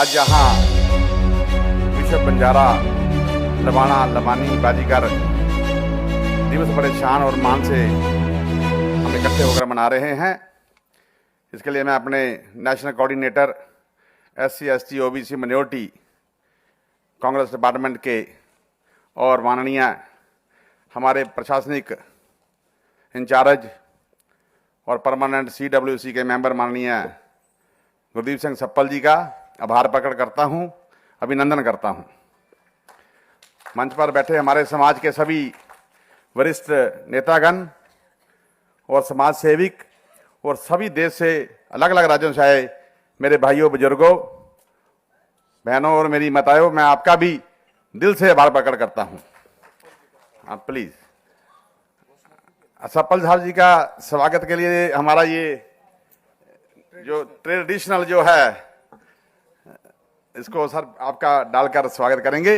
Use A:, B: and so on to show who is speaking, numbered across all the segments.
A: आज यहाँ विश्व बंजारा लबाना लबानी बाजीगर दिवस बड़े शान और मान से हम इकट्ठे होकर मना रहे हैं। इसके लिए मैं अपने national coordinator SC ST OBC minority Congress department के और माननीय हमारे प्रशासनिक इंचार्ज और परमानेंट CWC के मेंबर माननीय गुरदीप सिंह सप्पल जी का आभार प्रकट करता हूं, अभिनंदन करता हूं। मंच पर बैठे हमारे समाज के सभी वरिष्ठ नेतागण और समाज सेविक और सभी देश से अलग अलग राज्यों से आए मेरे भाइयों, बुजुर्गों, बहनों और मेरी माताओं, मैं आपका भी दिल से आभार प्रकट करता हूं। आप प्लीज सप्पल साहब जी का स्वागत के लिए हमारा ये जो ट्रेडिशनल जो है इसको सर आपका डालकर स्वागत करेंगे।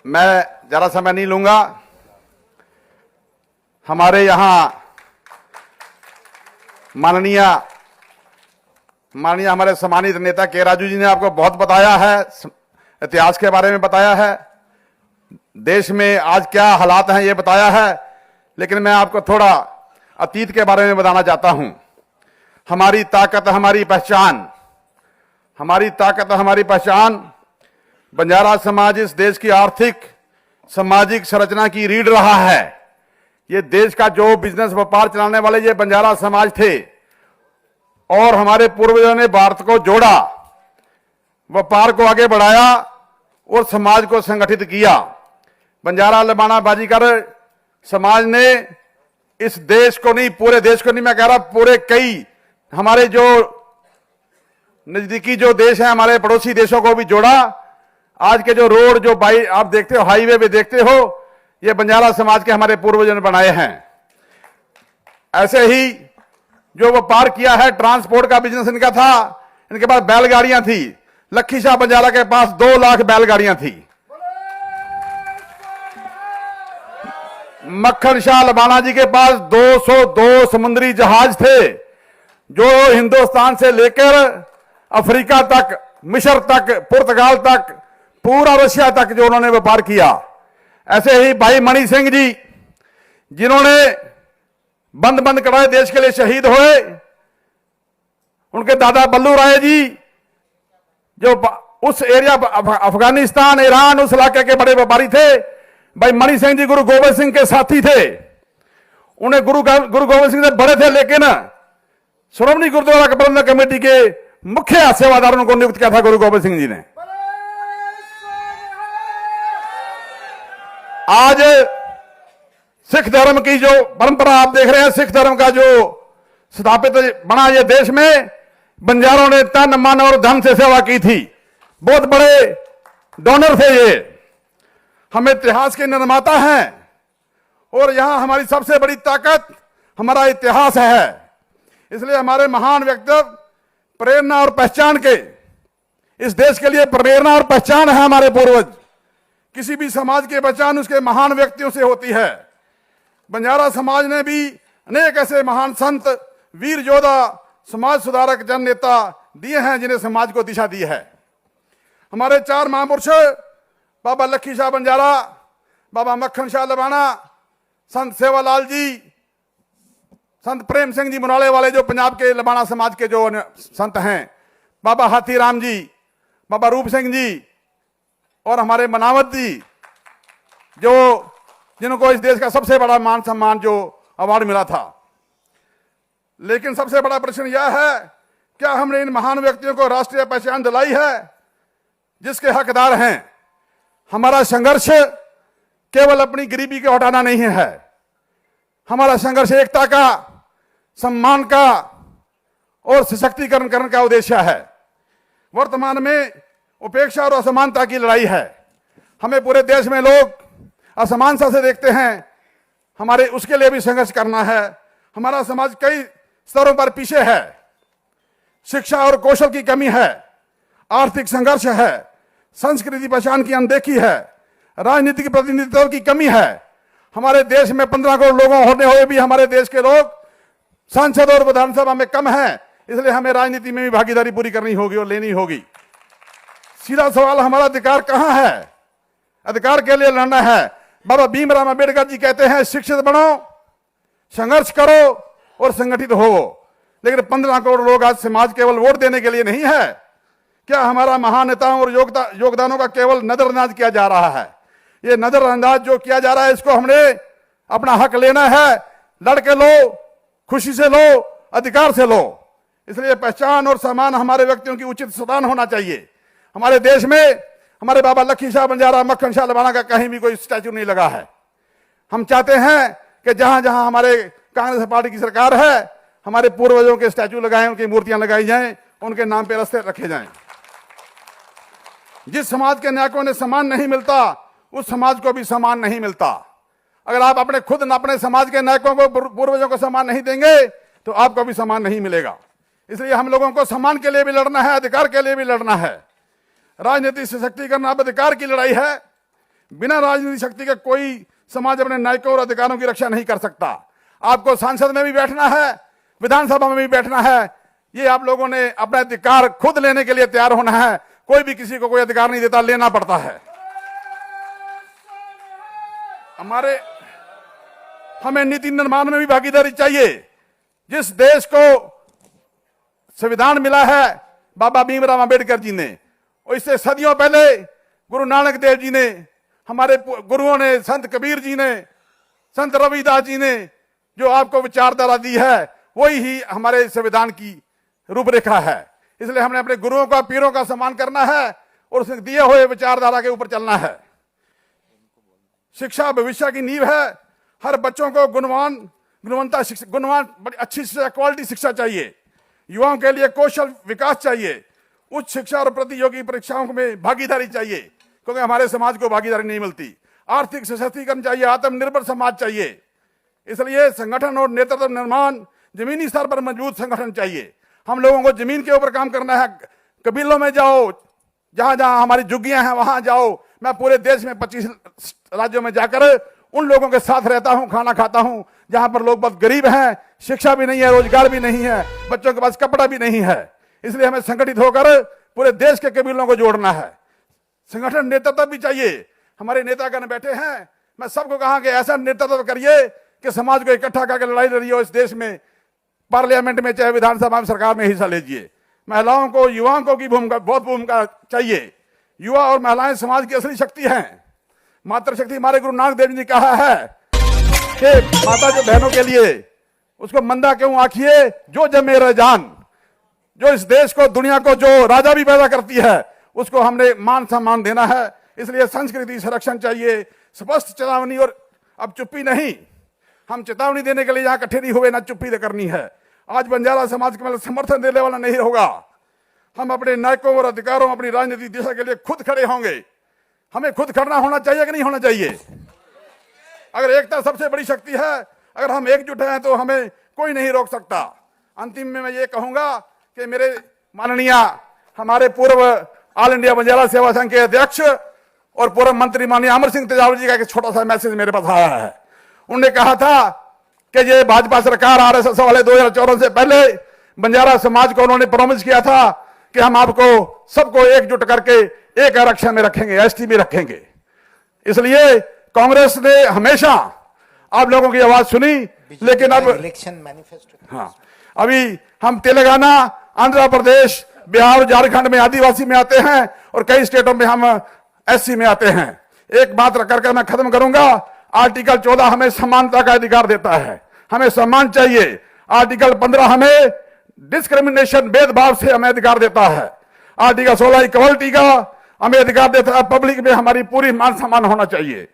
A: मैं जरा समय नहीं लूंगा। हमारे यहां माननीय हमारे सम्मानित नेता के राजू जी ने आपको बहुत बताया है, इतिहास के बारे में बताया है, देश में आज क्या हालात हैं ये बताया है, लेकिन मैं आपको थोड़ा अतीत के बारे में बताना चाहता हूं। हमारी ताकत हमारी पहचान, हमारी ताकत हमारी पहचान। बंजारा समाज इस देश की आर्थिक सामाजिक संरचना की रीढ़ रहा है। ये देश का जो बिजनेस व्यापार चलाने वाले ये बंजारा समाज थे और हमारे पूर्वजों ने भारत को जोड़ा, व्यापार को आगे बढ़ाया और समाज को संगठित किया। बंजारा लबाना बाजीगर समाज ने इस देश को नहीं, पूरे देश को नहीं मैं कह रहा, पूरे कई हमारे जो नजदीकी जो देश हैं, हमारे पड़ोसी देशों को भी जोड़ा। आज के जो रोड जो बाई आप देखते हो, हाईवे पे देखते हो, ये बंजारा समाज के हमारे पूर्वजों ने बनाए हैं। ऐसे ही जो व्यापार किया है, ट्रांसपोर्ट का बिजनेस इनका था। इनके पास बैलगाड़ियां थी। लखी शाह बंजारा के पास 2 लाख बैलगाड़ियां थी। मक्खन शाह लबाना जी के पास 202 समुद्री जहाज थे, जो हिंदुस्तान से लेकर अफ्रीका तक, मिस्र तक, पुर्तगाल तक, पूरा रशिया तक जो उन्होंने व्यापार किया। ऐसे ही भाई मणि सिंह जी, जिन्होंने बंद बंद कड़ाए देश के लिए शहीद हुए, उनके दादा बल्लू राय जी जो उस एरिया अफगानिस्तान, ईरान, उस इलाके के बड़े व्यापारी थे। भाई मणि सिंह जी गुरु गोबिंद सिंह के साथी थे। उन्हें गुरु गोबिंद सिंह से बड़े थे, लेकिन श्रोमणी गुरुद्वारा प्रबंधक कमेटी के मुख्य सेवादार उनको नियुक्त किया था गुरु गोबिंद सिंह जी ने। आज सिख धर्म की जो परंपरा आप देख रहे हैं, सिख धर्म का जो स्थापित बना ये देश में, बंजारों ने तन मन और धन से सेवा की थी। बहुत बड़े डोनर थे ये। हम इतिहास के निर्माता हैं और यहां हमारी सबसे बड़ी ताकत हमारा इतिहास है। इसलिए हमारे महान व्यक्तित्व प्रेरणा और पहचान के, इस देश के लिए प्रेरणा और पहचान है हमारे पूर्वज। किसी भी समाज की पहचान उसके महान व्यक्तियों से होती है। बंजारा समाज ने भी अनेक ऐसे महान संत, वीर योद्धा, समाज सुधारक, जन नेता दिए हैं जिन्हें समाज को दिशा दी है। हमारे 4 महापुरुष बाबा लखी शाह बंजारा, बाबा मक्खन शाह लबाना, संत सेवालाल जी, संत प्रेम सिंह जी मुनाले वाले जो पंजाब के लबाना समाज के जो संत हैं, बाबा हाथीराम जी, बाबा रूप सिंह जी और हमारे मनावत जी, जो जिनको इस देश का सबसे बड़ा मान सम्मान जो अवार्ड मिला था। लेकिन सबसे बड़ा प्रश्न यह है, क्या हमने इन महान व्यक्तियों को राष्ट्रीय पहचान दिलाई है जिसके हकदार हैं? हमारा संघर्ष केवल अपनी गरीबी को हटाना नहीं है। हमारा संघर्ष एकता का, सम्मान का और सशक्तिकरण करने का उद्देश्य है। वर्तमान में उपेक्षा और असमानता की लड़ाई है। हमें पूरे देश में लोग असमानता से देखते हैं, हमारे उसके लिए भी संघर्ष करना है। हमारा समाज कई स्तरों पर पीछे है। शिक्षा और कौशल की कमी है, आर्थिक संघर्ष है, संस्कृति पहचान की अनदेखी है, राजनीतिक प्रतिनिधित्व की कमी है। हमारे देश में 15 करोड़ लोगों होने हुए भी हमारे देश के लोग संसद और विधानसभा में कम हैं। इसलिए हमें राजनीति में भी भागीदारी पूरी करनी होगी और लेनी होगी। सीधा सवाल, हमारा अधिकार कहां है? अधिकार के लिए लड़ना है। बाबा भीमराव अंबेडकर जी कहते हैं, शिक्षित बनो, संघर्ष करो और संगठित हो। लेकिन 15 करोड़ लोग आज समाज केवल वोट देने के लिए नहीं है। क्या हमारा महान नेताओं और योगदानों का केवल नजरअंदाज किया जा रहा है? ये नजरअंदाज जो किया जा रहा है, इसको हमने अपना हक लेना है। लड़के लो, खुशी से लो, अधिकार से लो। इसलिए पहचान और सम्मान हमारे व्यक्तियों की उचित स्थान होना चाहिए। हमारे देश में हमारे बाबा लखी शाह बंजारा, मक्खन शाह लबाना का कहीं भी कोई स्टैचू नहीं लगा है। हम चाहते हैं कि जहां जहां हमारे कांग्रेस पार्टी की सरकार है, हमारे पूर्वजों के स्टैचू लगाएं, उनकी मूर्तियां लगाई जाएं, उनके नाम पे रास्ते रखे जाएं। जिस समाज के नायकों ने सम्मान नहीं मिलता, उस समाज को भी सम्मान नहीं मिलता। अगर आप अपने समाज के नायकों को, पूर्वजों को सम्मान नहीं देंगे तो आपको भी सम्मान नहीं मिलेगा। इसलिए हम लोगों को सम्मान के लिए भी लड़ना है, अधिकार के लिए भी लड़ना है। राजनीतिक सशक्तिकरण अब अधिकार की लड़ाई है। बिना राजनीतिक शक्ति के कोई समाज अपने नायकों और अधिकारों की रक्षा नहीं कर सकता। आपको संसद में भी बैठना है, विधानसभा में भी बैठना है। ये आप लोगों ने अपना अधिकार खुद लेने के लिए तैयार होना है। कोई भी किसी को कोई अधिकार नहीं देता, लेना पड़ता है। हमें नीति निर्माण में भी भागीदारी चाहिए। जिस देश को संविधान मिला है बाबा भीमराव अंबेडकर जी ने, और इससे सदियों पहले गुरु नानक देव जी ने, हमारे गुरुओं ने, संत कबीर जी ने, संत रविदास जी ने जो आपको विचारधारा दी है, वही ही हमारे संविधान की रूपरेखा है। इसलिए हमने अपने गुरुओं का, पीरों का सम्मान करना है और उसने दिए हुए विचारधारा के ऊपर चलना है। शिक्षा भविष्य की नींव है। हर बच्चों को गुणवत्ता शिक्षा, बड़ी अच्छी शिक्षा, क्वालिटी शिक्षा चाहिए। युवाओं के लिए कौशल विकास चाहिए। उच्च शिक्षा और प्रतियोगी परीक्षाओं में भागीदारी चाहिए, क्योंकि हमारे समाज को भागीदारी नहीं मिलती। आर्थिक सशक्तिकरण चाहिए, आत्मनिर्भर समाज चाहिए। इसलिए संगठन और नेतृत्व निर्माण, जमीनी स्तर पर मजबूत संगठन चाहिए। हम लोगों को जमीन के ऊपर काम करना है। कबीलों में जाओ, जहां जहां हमारी झुग्गियां हैं वहां जाओ। मैं पूरे देश में 25 राज्यों में जाकर उन लोगों के साथ रहता हूं, खाना खाता हूं, जहां पर लोग बहुत गरीब हैं, शिक्षा भी नहीं है, रोजगार भी नहीं है, बच्चों के पास कपड़ा भी नहीं है। इसलिए हमें संगठित होकर पूरे देश के कबीलों को जोड़ना है। संगठन नेतृत्व भी चाहिए। हमारे नेतागण बैठे हैं, मैं सबको कहा कि ऐसा नेतृत्व करिए कि समाज को इकट्ठा करके लड़ाई लड़िए। इस देश में पार्लियामेंट में, चाहे विधानसभा में, सरकार में हिस्सा लीजिए। महिलाओं को, युवाओं को की बहुत भूमिका चाहिए। युवा और महिलाएं समाज की असली शक्ति हैं, मातृशक्ति। हमारे गुरु नानक देव जी ने कहा है कि माता जो बहनों के लिए, उसको मंदा क्यों आखिए जो जमे रह जान। जो इस देश को, दुनिया को जो राजा भी पैदा करती है, उसको हमने मान सम्मान देना है। इसलिए संस्कृति संरक्षण चाहिए, स्पष्ट चेतावनी। और अब चुप्पी नहीं, हम चेतावनी देने के लिए यहां इकट्ठे नहीं हुए, ना चुप्पी करनी है। आज बंजारा समाज के समर्थन देने वाला नहीं होगा। हम अपने नायकों और अधिकारों, अपनी राजनीतिक दिशा के लिए खुद खड़े होंगे। हमें खुद खड़ना होना चाहिए कि नहीं होना चाहिए? अगर एकता सबसे बड़ी शक्ति है, अगर हम एकजुट हैं तो हमें कोई नहीं रोक सकता। अंतिम में मैं ये कहूंगा कि मेरे माननीय हमारे पूर्व ऑल इंडिया बंजारा सेवा संघ के अध्यक्ष और पूर्व मंत्री माननीय अमर सिंह तेजावत जी का एक छोटा सा मैसेज मेरे पास आया है। उन्होंने कहा था कि ये भाजपा सरकार, आरएसएस वाले 2014 से पहले बंजारा समाज को उन्होंने प्रॉमिस किया था कि हम आपको सबको एकजुट करके एक आरक्षण में रखेंगे, एसटी में रखेंगे। इसलिए कांग्रेस ने हमेशा आप लोगों की आवाज सुनी, लेकिन अब
B: इलेक्शन मैनिफेस्टो,
A: हाँ, अभी हम तेलंगाना, आंध्र प्रदेश, बिहार, झारखंड में आदिवासी में आते हैं और कई स्टेटों में हम एससी में आते हैं। एक बात रख करके मैं खत्म करूंगा। आर्टिकल 14 हमें समानता का अधिकार देता है, हमें सम्मान चाहिए। आर्टिकल 15 हमें डिस्क्रिमिनेशन, भेदभाव से हमें अधिकार देता है। आर्टिकल 16 इक्वलिटी का हमें अधिकार देता है। पब्लिक में हमारी पूरी मान सम्मान होना चाहिए।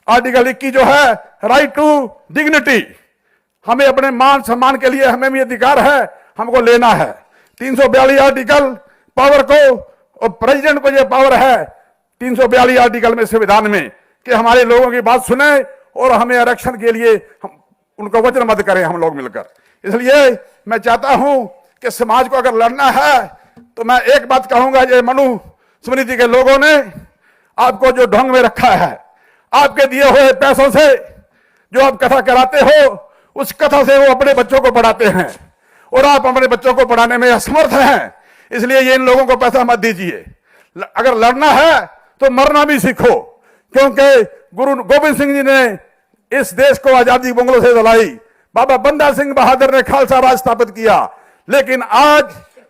A: आर्टिकल 21 जो है राइट टू डिग्निटी, हमें अपने मान सम्मान के लिए हमें भी अधिकार है, हमको लेना है। 342 आर्टिकल पावर को, और प्रेसिडेंट को यह पावर है 342 आर्टिकल में संविधान में कि हमारे लोगों की बात सुने और हमें आरक्षण के लिए हम उनको वचनबद्ध करें हम लोग मिलकर। इसलिए मैं चाहता हूं कि समाज को अगर लड़ना है तो मैं एक बात कहूंगा, ये मनुस्मृति के लोगों ने आपको जो ढंग में रखा है, आपके दिए हुए पैसों से जो आप कथा कराते हो, उस कथा से वो अपने बच्चों को पढ़ाते हैं और आप अपने बच्चों को पढ़ाने में असमर्थ हैं। इसलिए ये इन लोगों को पैसा मत दीजिए। अगर लड़ना है तो मरना भी सीखो, क्योंकि गुरु गोबिंद सिंह जी ने इस देश को आजादी बंगलों से दिलाई, बाबा बंदा सिंह बहादुर ने खालसा राज स्थापित किया, लेकिन आज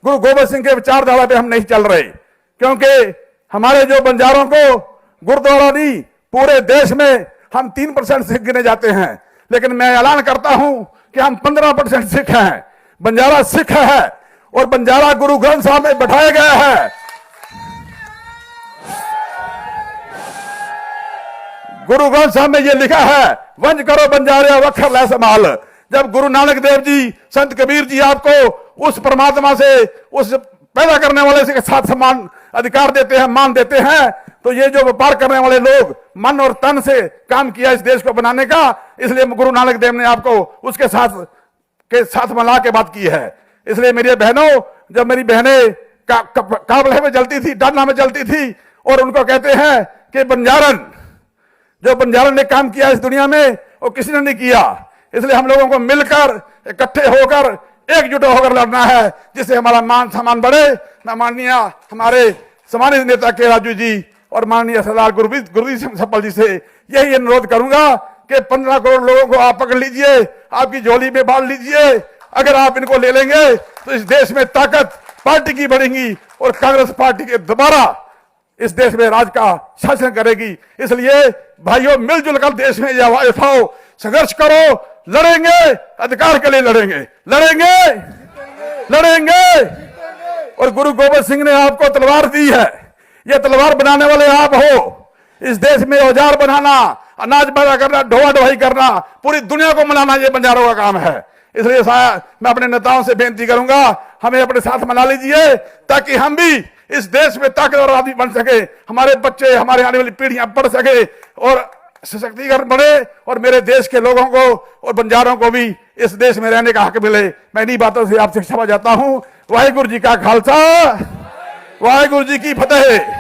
A: गुरु गोबिंद सिंह के विचारधारा पे हम नहीं चल रहे, क्योंकि हमारे जो बंजारों को गुरुद्वारा नहीं पूरे देश में हम 3% सिख गिने जाते हैं, लेकिन मैं ऐलान करता हूं कि हम 15% सिख हैं। बंजारा सिख है और बंजारा गुरु ग्रंथ साहब में बैठाया गया है। गुरु ग्रंथ साहब में यह लिखा है, वंज करो बंजारे वखर लै संभाल। जब गुरु नानक देव जी, संत कबीर जी आपको उस परमात्मा से, उस पैदा करने वाले से के साथ समान अधिकार देते हैं, मान देते हैं, तो ये जो व्यापार करने वाले लोग मन और तन से काम किया इस देश को बनाने का, इसलिए गुरु नानक देव ने आपको उसके साथ मिला के बात की है। इसलिए मेरी बहनों, जब मेरी बहनें काबले में जलती थी, डालना में जलती थी, और उनको कहते हैं कि बंजारन, जो बंजारन ने काम किया इस दुनिया में वो किसी ने नहीं किया, इसलिए हम लोगों को मिलकर इकट्ठे होकर एकजुट होकर लड़ना है, जिससे हमारा मान सम्मान बढ़े। मैं माननीय हमारे सम्मानित नेता के राजू जी और माननीय सरदार गुरदीप सिंह सप्पल जी से यही अनुरोध करूंगा कि 15 करोड़ लोगों को आप पकड़ लीजिए, आपकी झोली में बांध लीजिए। अगर आप इनको ले लेंगे तो इस देश में ताकत पार्टी की बढ़ेगी और कांग्रेस पार्टी के दोबारा इस देश में राज का शासन करेगी। इसलिए भाइयों, मिलजुल कर देश में आवाज उठाओ, संघर्ष करो, लड़ेंगे, अधिकार के लिए लड़ेंगे, लड़ेंगे, लड़ेंगे। और गुरु गोबिंद सिंह ने आपको तलवार दी है, ये तलवार बनाने वाले आप हो। इस देश में औजार बनाना, अनाज पैदा करना, ढोआ ढोई करना, पूरी दुनिया को मनाना, ये बंजारों का काम है। इसलिए मैं अपने नेताओं से बेनती करूंगा, हमें अपने साथ मना लीजिए, ताकि हम भी इस देश में ताकतवर आदमी बन सके, हमारे बच्चे, हमारे आने वाली पीढ़ियां पढ़ सके और सशक्तिकरण बढ़े, और मेरे देश के लोगों को और बंजारों को भी इस देश में रहने का हक मिले। मैं इन्हीं बातों से आपसे क्षमा चाहता हूं। वाहिगुरु जी का खालसा, वाहिगुरु जी की फतेह।